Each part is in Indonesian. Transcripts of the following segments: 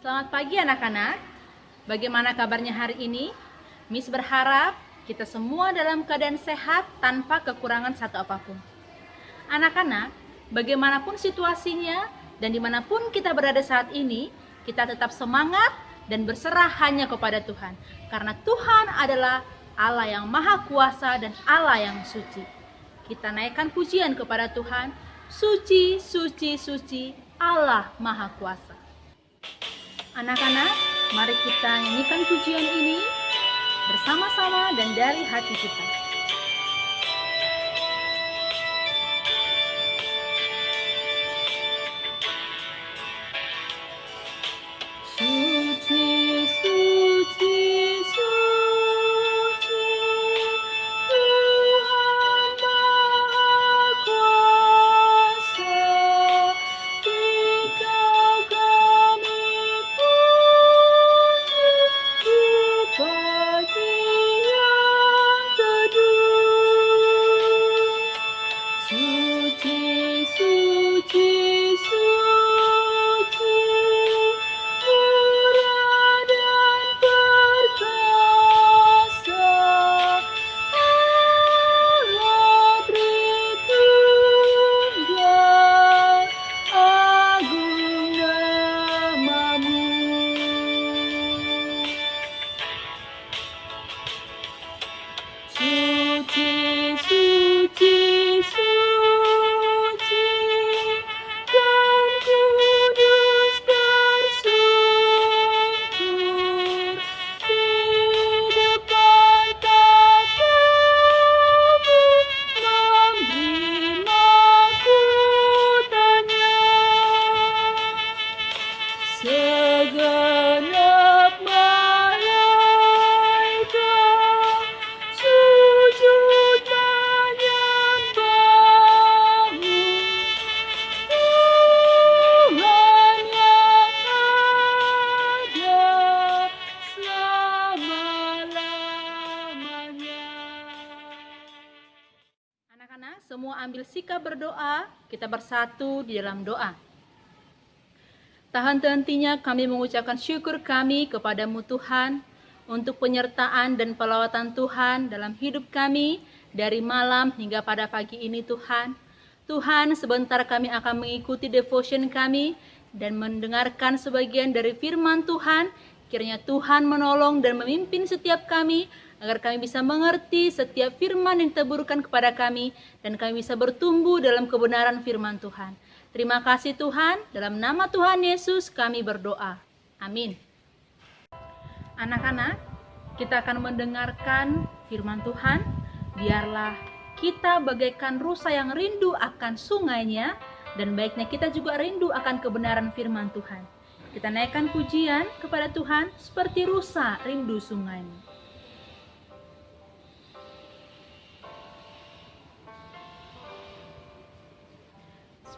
Selamat pagi anak-anak. Bagaimana kabarnya hari ini? Miss berharap kita semua dalam keadaan sehat tanpa kekurangan satu apapun. Anak-anak, bagaimanapun situasinya dan dimanapun kita berada saat ini, kita tetap semangat dan berserah hanya kepada Tuhan. Karena Tuhan adalah Allah yang maha kuasa dan Allah yang suci. Kita naikkan pujian kepada Tuhan. Suci, suci, suci, Allah maha kuasa. Anak-anak, mari kita nyanyikan pujian ini bersama-sama dan dari hati kita. Suci, suci, suci, Tuhan Maha Kuasa. Engkau kami puji di pagi yang teduh. Suci, suci, suci, murah dan perkasa, Allah Tritunggal, agung nama-Mu. Suci, suci, suci, dan kudus tersungkur di depan tatamu, memberi mahkotanya. Segenap malaikat sujud menyembah-Mu, Tuhan yang ada selama-lamanya. Anak-anak, semua ambil sikap berdoa, kita bersatu di dalam doa. Tak henti-hentinya kami mengucapkan syukur kami kepadamu Tuhan, untuk penyertaan dan pelawatan Tuhan dalam hidup kami dari malam hingga pada pagi ini Tuhan. Tuhan, sebentar kami akan mengikuti devotion kami dan mendengarkan sebagian dari firman Tuhan. Kiranya Tuhan menolong dan memimpin setiap kami, agar kami bisa mengerti setiap firman yang diteburkan kepada kami, dan kami bisa bertumbuh dalam kebenaran firman Tuhan. Terima kasih Tuhan, dalam nama Tuhan Yesus kami berdoa. Amin. Anak-anak, kita akan mendengarkan firman Tuhan. Biarlah kita bagaikan rusa yang rindu akan sungainya, dan baiknya kita juga rindu akan kebenaran firman Tuhan. Kita naikkan pujian kepada Tuhan seperti rusa rindu sungainya.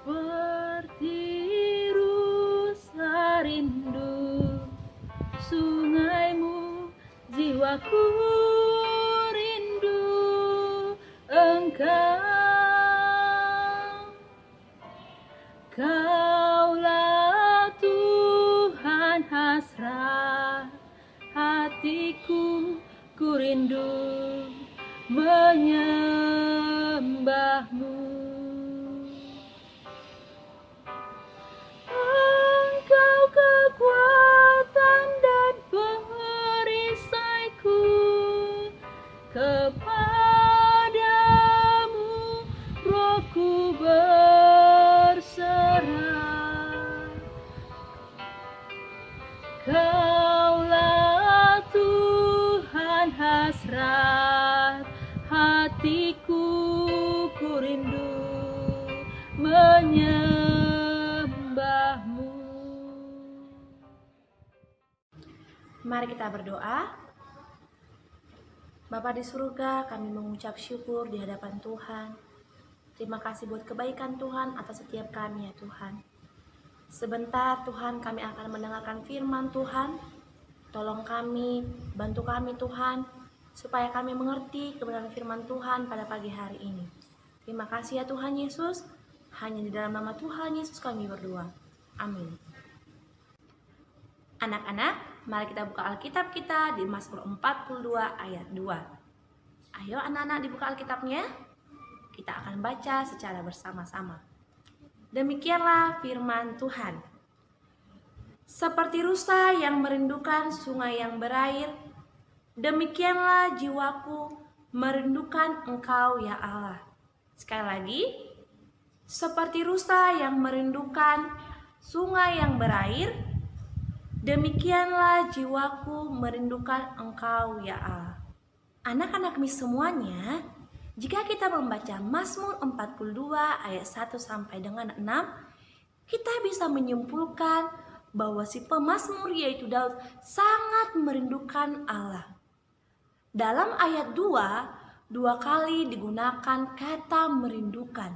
Seperti rusa rindu sungaimu, jiwaku rindu Engkau. Kaulah Tuhan hasrat hatiku, ku rindu menyembah-Mu. Engkau kekuatan dan perisaiku, kepadamu rohku berserah. Kaulah Tuhan hasrat hatiku, ku rindu menyembah-Mu. Mari kita berdoa. Bapa di surga, kami mengucap syukur di hadapan Tuhan. Terima kasih buat kebaikan Tuhan atas setiap kami ya Tuhan. Sebentar Tuhan kami akan mendengarkan firman Tuhan. Tolong kami, bantu kami Tuhan, supaya kami mengerti kebenaran firman Tuhan pada pagi hari ini. Terima kasih ya Tuhan Yesus. Hanya di dalam nama Tuhan Yesus kami berdoa. Amin. Anak-anak, mari kita buka Alkitab kita di Mazmur 42 ayat 2. Ayo anak-anak dibuka Alkitabnya. Kita akan baca secara bersama-sama. Demikianlah firman Tuhan. Seperti rusa yang merindukan sungai yang berair, demikianlah jiwaku merindukan Engkau ya Allah. Sekali lagi, seperti rusa yang merindukan sungai yang berair, demikianlah jiwaku merindukan Engkau ya Allah. Anak-anak mis semuanya, jika kita membaca Mazmur 42 ayat 1 sampai dengan 6, kita bisa menyimpulkan bahwa si pemazmur yaitu Daud sangat merindukan Allah. Dalam ayat 2, 2 kali digunakan kata merindukan.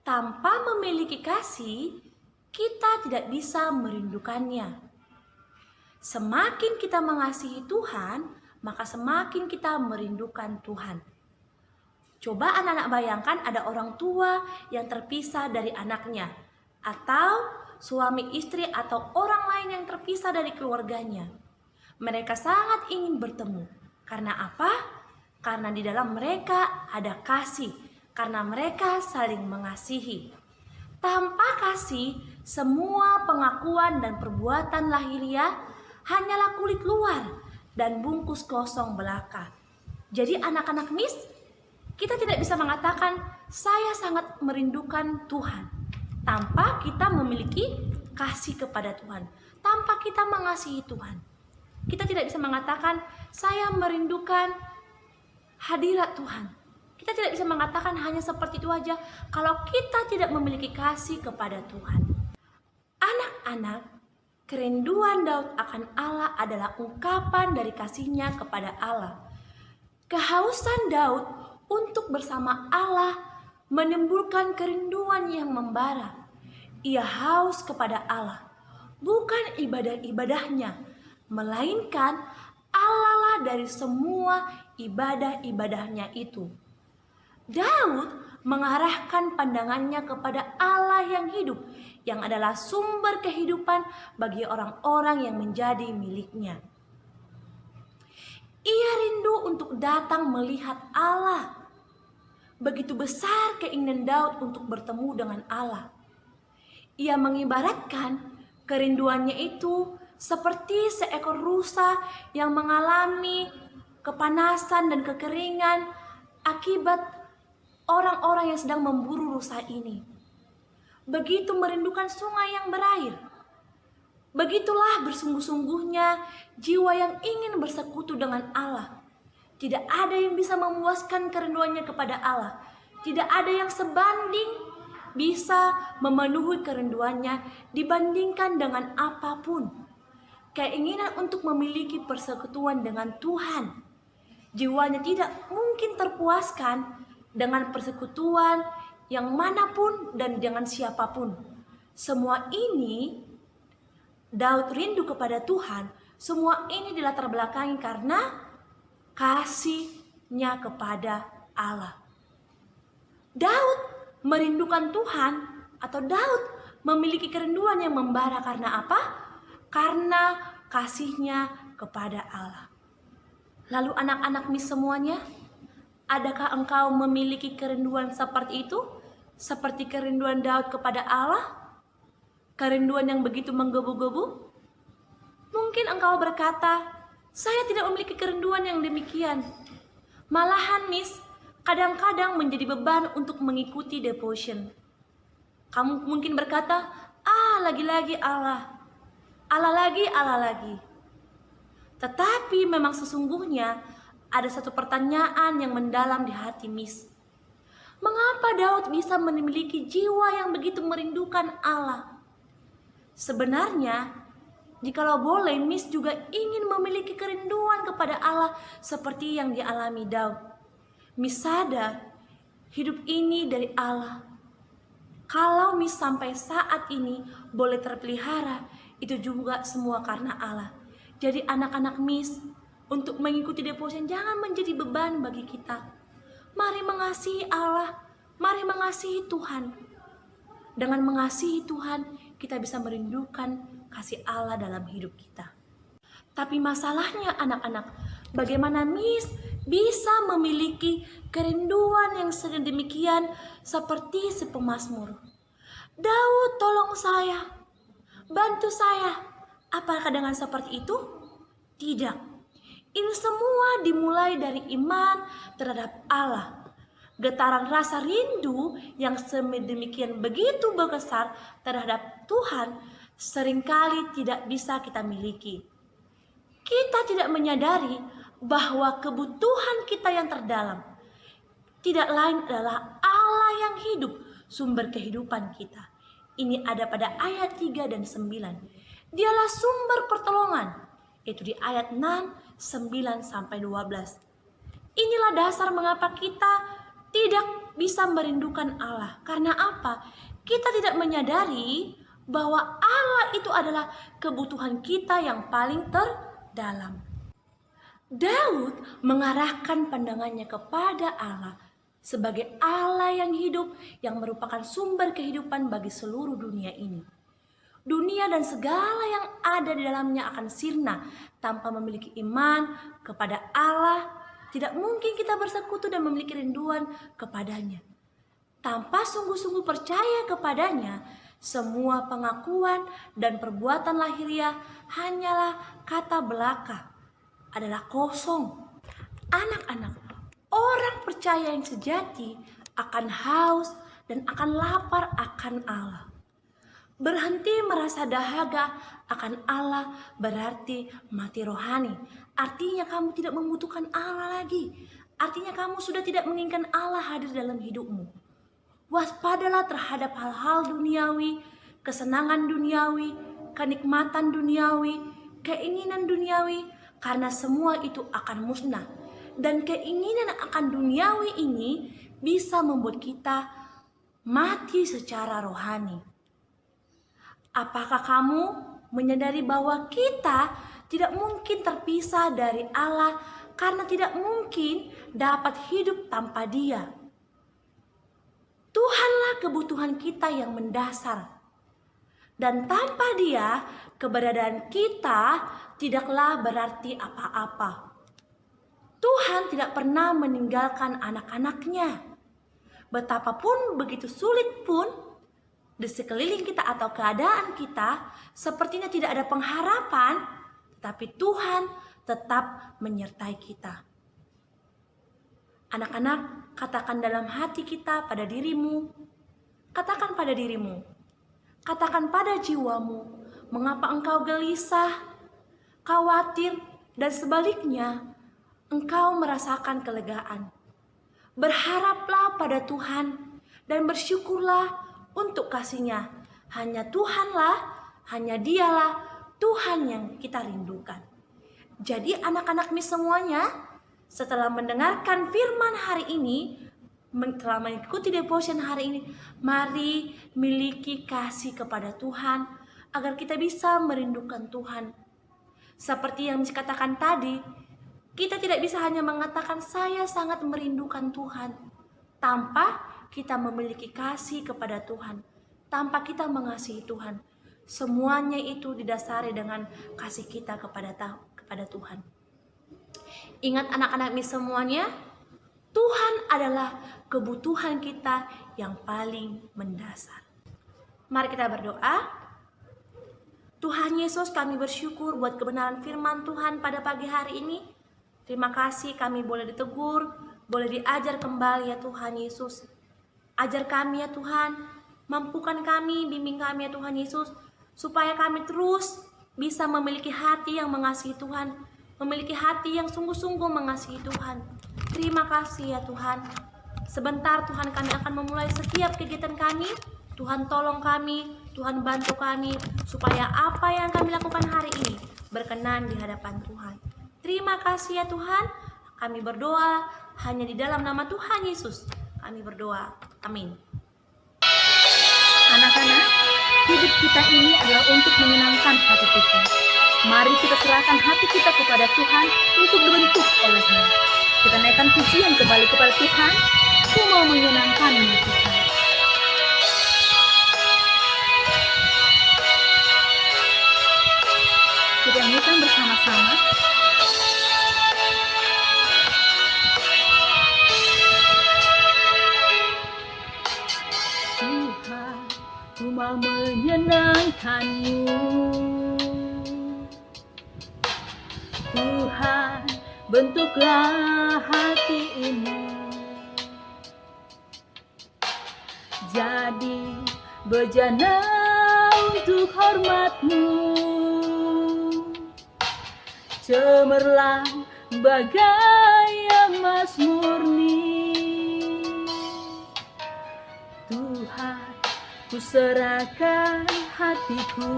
Tanpa memiliki kasih, kita tidak bisa merindukannya. Semakin kita mengasihi Tuhan, maka semakin kita merindukan Tuhan. Coba anak-anak bayangkan ada orang tua yang terpisah dari anaknya, atau suami istri atau orang lain yang terpisah dari keluarganya. Mereka sangat ingin bertemu. Karena apa? Karena di dalam mereka ada kasih, karena mereka saling mengasihi. Tanpa kasih, semua pengakuan dan perbuatan lahiriah hanyalah kulit luar dan bungkus kosong belaka. Jadi anak-anak mis, kita tidak bisa mengatakan saya sangat merindukan Tuhan tanpa kita memiliki kasih kepada Tuhan, tanpa kita mengasihi Tuhan. Kita tidak bisa mengatakan saya merindukan hadirat Tuhan. Kita tidak bisa mengatakan hanya seperti itu aja kalau kita tidak memiliki kasih kepada Tuhan. Anak-anak, kerinduan Daud akan Allah adalah ungkapan dari kasihnya kepada Allah. Kehausan Daud untuk bersama Allah menimbulkan kerinduan yang membara. Ia haus kepada Allah, bukan ibadah-ibadahnya, melainkan Allah lah dari semua ibadah-ibadahnya itu. Daud mengarahkan pandangannya kepada Allah yang hidup, yang adalah sumber kehidupan bagi orang-orang yang menjadi miliknya. Ia rindu untuk datang melihat Allah. Begitu besar keinginan Daud untuk bertemu dengan Allah. Ia mengibaratkan kerinduannya itu seperti seekor rusa yang mengalami kepanasan dan kekeringan akibat orang-orang yang sedang memburu rusa ini. Begitu merindukan sungai yang berair. Begitulah bersungguh-sungguhnya jiwa yang ingin bersekutu dengan Allah. Tidak ada yang bisa memuaskan kerinduannya kepada Allah. Tidak ada yang sebanding bisa memenuhi kerinduannya dibandingkan dengan apapun. Keinginan untuk memiliki persekutuan dengan Tuhan. Jiwanya tidak mungkin terpuaskan dengan persekutuan yang manapun dan dengan siapapun. Semua ini Daud rindu kepada Tuhan. Semua ini dilatar belakangi karena kasihnya kepada Allah. Daud merindukan Tuhan, atau Daud memiliki kerinduan yang membara karena apa? Karena kasihnya kepada Allah. Lalu anak-anak mis semuanya, adakah engkau memiliki kerinduan seperti itu? Seperti kerinduan Daud kepada Allah? Kerinduan yang begitu menggebu-gebu? Mungkin engkau berkata, saya tidak memiliki kerinduan yang demikian. Malahan mis, kadang-kadang menjadi beban untuk mengikuti devotion. Kamu mungkin berkata, lagi-lagi Allah. Allah lagi, Allah lagi. Tetapi memang sesungguhnya ada satu pertanyaan yang mendalam di hati mis. Mengapa Daud bisa memiliki jiwa yang begitu merindukan Allah? Sebenarnya, jikalau boleh, mis juga ingin memiliki kerinduan kepada Allah seperti yang dialami Daud. Mis sadar, hidup ini dari Allah. Kalau mis sampai saat ini boleh terpelihara, itu juga semua karena Allah. Jadi anak-anak mis, untuk mengikuti devotion jangan menjadi beban bagi kita. Mari mengasihi Allah, mari mengasihi Tuhan. Dengan mengasihi Tuhan, kita bisa merindukan kasih Allah dalam hidup kita. Tapi masalahnya anak-anak, bagaimana bisa memiliki kerinduan yang sedemikian seperti si pemazmur? Daud, tolong saya, bantu saya. Apakah dengan seperti itu? Tidak. Ini semua dimulai dari iman terhadap Allah. Getaran rasa rindu yang sedemikian begitu besar terhadap Tuhan seringkali tidak bisa kita miliki. Kita tidak menyadari bahwa kebutuhan kita yang terdalam tidak lain adalah Allah yang hidup, sumber kehidupan kita. Ini ada pada ayat 3 dan 9. Dialah sumber pertolongan, itu di ayat 6, 9 sampai 12. Inilah dasar mengapa kita tidak bisa merindukan Allah. Karena apa? Kita tidak menyadari bahwa Allah itu adalah kebutuhan kita yang paling terdalam. Daud mengarahkan pandangannya kepada Allah sebagai Allah yang hidup, yang merupakan sumber kehidupan bagi seluruh dunia ini. Dunia dan segala yang ada di dalamnya akan sirna. Tanpa memiliki iman kepada Allah, tidak mungkin kita bersekutu dan memiliki rinduan kepadanya. Tanpa sungguh-sungguh percaya kepadanya, semua pengakuan dan perbuatan lahiriah hanyalah kata belaka, adalah kosong. Anak-anak, orang percaya yang sejati akan haus dan akan lapar akan Allah. Berhenti merasa dahaga akan Allah berarti mati rohani. Artinya kamu tidak membutuhkan Allah lagi. Artinya kamu sudah tidak menginginkan Allah hadir dalam hidupmu. Waspadalah terhadap hal-hal duniawi, kesenangan duniawi, kenikmatan duniawi, keinginan duniawi, karena semua itu akan musnah. Dan keinginan akan duniawi ini bisa membuat kita mati secara rohani. Apakah kamu menyadari bahwa kita tidak mungkin terpisah dari Allah karena tidak mungkin dapat hidup tanpa Dia? Tuhanlah kebutuhan kita yang mendasar. Dan tanpa Dia, keberadaan kita tidaklah berarti apa-apa. Tuhan tidak pernah meninggalkan anak-anaknya. Betapapun begitu sulit pun di sekeliling kita atau keadaan kita sepertinya tidak ada pengharapan, tapi Tuhan tetap menyertai kita. Anak-anak, katakan dalam hati kita pada dirimu, katakan pada dirimu, katakan pada jiwamu, mengapa engkau gelisah, khawatir, dan sebaliknya engkau merasakan kelegaan. Berharaplah pada Tuhan dan bersyukurlah untuk kasih-Nya. Hanya Tuhanlah, hanya Dialah Tuhan yang kita rindukan. Jadi anak-anak semuanya, setelah mendengarkan firman hari ini, setelah mengikuti devotion hari ini, mari miliki kasih kepada Tuhan agar kita bisa merindukan Tuhan. Seperti yang dikatakan tadi, kita tidak bisa hanya mengatakan saya sangat merindukan Tuhan tanpa kita memiliki kasih kepada Tuhan, tanpa kita mengasihi Tuhan. Semuanya itu didasari dengan kasih kita kepada Tuhan. Ingat anak-anak semuanya, Tuhan adalah kebutuhan kita yang paling mendasar. Mari kita berdoa. Tuhan Yesus, kami bersyukur buat kebenaran firman Tuhan pada pagi hari ini. Terima kasih kami boleh ditegur, boleh diajar kembali ya Tuhan Yesus. Ajar kami ya Tuhan, mampukan kami, bimbing kami ya Tuhan Yesus, supaya kami terus bisa memiliki hati yang mengasihi Tuhan, memiliki hati yang sungguh-sungguh mengasihi Tuhan. Terima kasih ya Tuhan. Sebentar Tuhan kami akan memulai setiap kegiatan kami. Tuhan tolong kami, Tuhan bantu kami, supaya apa yang kami lakukan hari ini berkenan di hadapan Tuhan. Terima kasih ya Tuhan. Kami berdoa hanya di dalam nama Tuhan Yesus. Kami berdoa. Amin. Anak-anak, hidup kita ini adalah untuk menyenangkan hati kita. Mari kita serahkan hati kita kepada Tuhan untuk dibentuk oleh-Nya. Kita naikkan pujian kembali kepada Tuhan. Ku mau menyenangkan-Mu Tuhan. kita nyanyikan bersama-sama. Tuhan, ku mau menyenangkan-Mu. Tuhan, bentuklah hati ini jadi bejana untuk hormat-Mu. Cemerlang bagai emas murni. Tuhan, ku serahkan hatiku,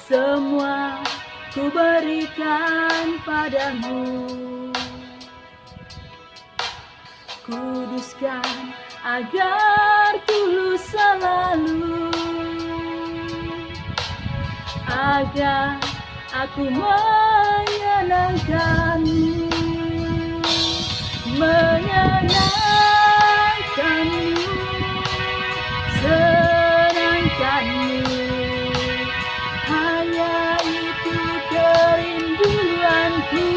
semua ku berikan padamu. Kuduskan agar tulus selalu, agar aku menyenangkan-Mu, menyenangkan-Mu, senangkan-Mu. Hanya itu kerinduanku,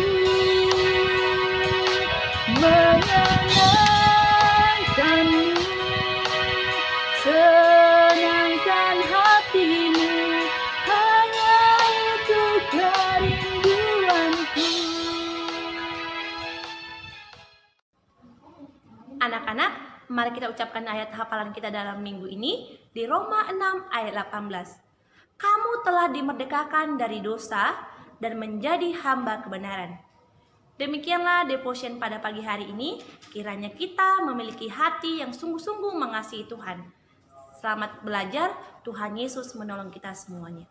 menyenangkan-Mu, senangkan hati-Mu. Hanya itu kerinduanku. Anak-anak, mari kita ucapkan ayat hafalan kita dalam minggu ini di Roma 6 ayat 18. Kamu telah dimerdekakan dari dosa dan menjadi hamba kebenaran. Demikianlah devotion pada pagi hari ini. Kiranya kita memiliki hati yang sungguh-sungguh mengasihi Tuhan. Selamat belajar, Tuhan Yesus menolong kita semuanya.